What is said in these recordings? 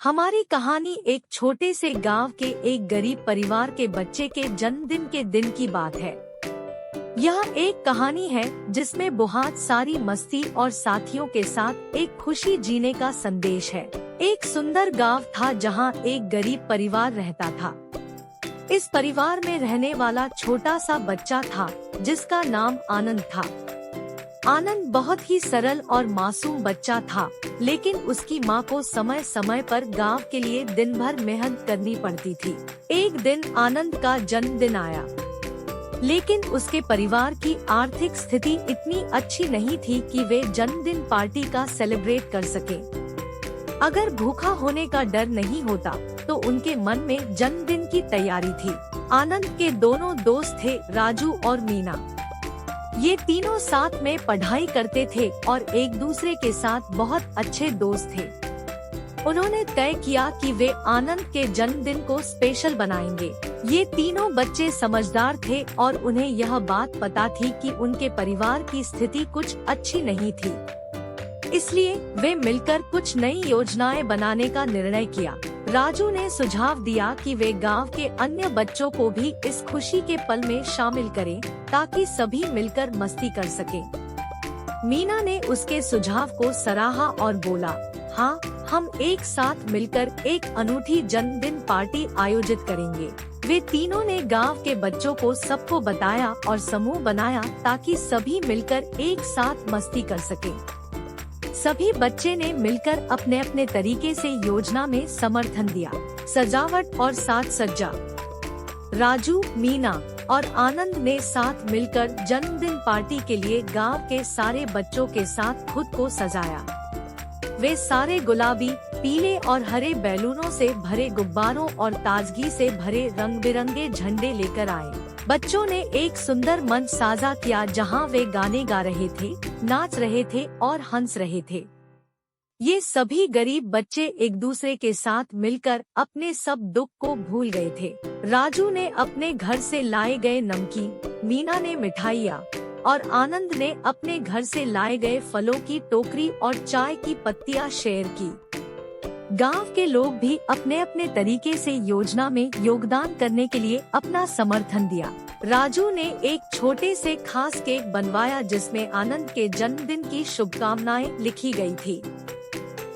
हमारी कहानी एक छोटे से गांव के एक गरीब परिवार के बच्चे के जन्मदिन के दिन की बात है। यह एक कहानी है जिसमें बहुत सारी मस्ती और साथियों के साथ एक खुशी जीने का संदेश है। एक सुंदर गांव था जहां एक गरीब परिवार रहता था। इस परिवार में रहने वाला छोटा सा बच्चा था जिसका नाम आनंद था। आनंद बहुत ही सरल और मासूम बच्चा था, लेकिन उसकी माँ को समय समय पर गांव के लिए दिन भर मेहनत करनी पड़ती थी। एक दिन आनंद का जन्मदिन आया, लेकिन उसके परिवार की आर्थिक स्थिति इतनी अच्छी नहीं थी कि वे जन्मदिन पार्टी का सेलिब्रेट कर सके। अगर भूखा होने का डर नहीं होता तो उनके मन में जन्मदिन की तैयारी थी। आनंद के दोनों दोस्त थे, राजू और मीना। ये तीनों साथ में पढ़ाई करते थे और एक दूसरे के साथ बहुत अच्छे दोस्त थे। उन्होंने तय किया कि वे आनंद के जन्मदिन को स्पेशल बनाएंगे। ये तीनों बच्चे समझदार थे और उन्हें यह बात पता थी कि उनके परिवार की स्थिति कुछ अच्छी नहीं थी, इसलिए वे मिलकर कुछ नई योजनाएं बनाने का निर्णय किया। राजू ने सुझाव दिया कि वे गांव के अन्य बच्चों को भी इस खुशी के पल में शामिल करें ताकि सभी मिलकर मस्ती कर सकें। मीना ने उसके सुझाव को सराहा और बोला, हाँ, हम एक साथ मिलकर एक अनूठी जन्मदिन पार्टी आयोजित करेंगे। वे तीनों ने गांव के बच्चों को सबको बताया और समूह बनाया ताकि सभी मिलकर एक साथ मस्ती कर सकें। सभी बच्चे ने मिलकर अपने अपने तरीके से योजना में समर्थन दिया। सजावट और साज सज्जा। राजू, मीना और आनंद ने साथ मिलकर जन्मदिन पार्टी के लिए गांव के सारे बच्चों के साथ खुद को सजाया। वे सारे गुलाबी, पीले और हरे बैलूनों से भरे गुब्बारों और ताजगी से भरे रंग बिरंगे झंडे लेकर आए। बच्चों ने एक सुंदर मंच साझा किया जहां वे गाने गा रहे थे, नाच रहे थे और हंस रहे थे। ये सभी गरीब बच्चे एक दूसरे के साथ मिलकर अपने सब दुख को भूल गए थे। राजू ने अपने घर से लाए गए नमकीन, मीना ने मिठाइयाँ और आनंद ने अपने घर से लाए गए फलों की टोकरी और चाय की पत्तियाँ शेयर की। गांव के लोग भी अपने अपने तरीके से योजना में योगदान करने के लिए अपना समर्थन दिया। राजू ने एक छोटे से खास केक बनवाया जिसमें आनंद के जन्मदिन की शुभकामनाएं लिखी गई थी।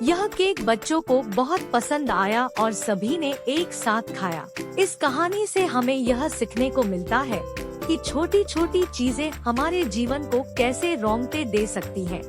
यह केक बच्चों को बहुत पसंद आया और सभी ने एक साथ खाया। इस कहानी से हमें यह सीखने को मिलता है कि छोटी छोटी चीजें हमारे जीवन को कैसे रौंगटे दे सकती हैं।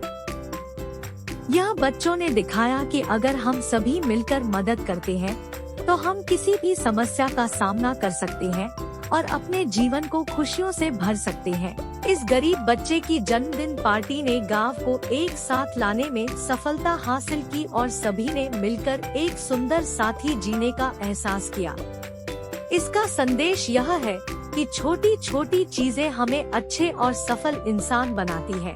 यह बच्चों ने दिखाया कि अगर हम सभी मिलकर मदद करते हैं तो हम किसी भी समस्या का सामना कर सकते हैं और अपने जीवन को खुशियों से भर सकते हैं। इस गरीब बच्चे की जन्मदिन पार्टी ने गांव को एक साथ लाने में सफलता हासिल की और सभी ने मिलकर एक सुंदर साथी जीने का एहसास किया। इसका संदेश यह है कि छोटी छोटी चीजें हमें अच्छे और सफल इंसान बनाती है।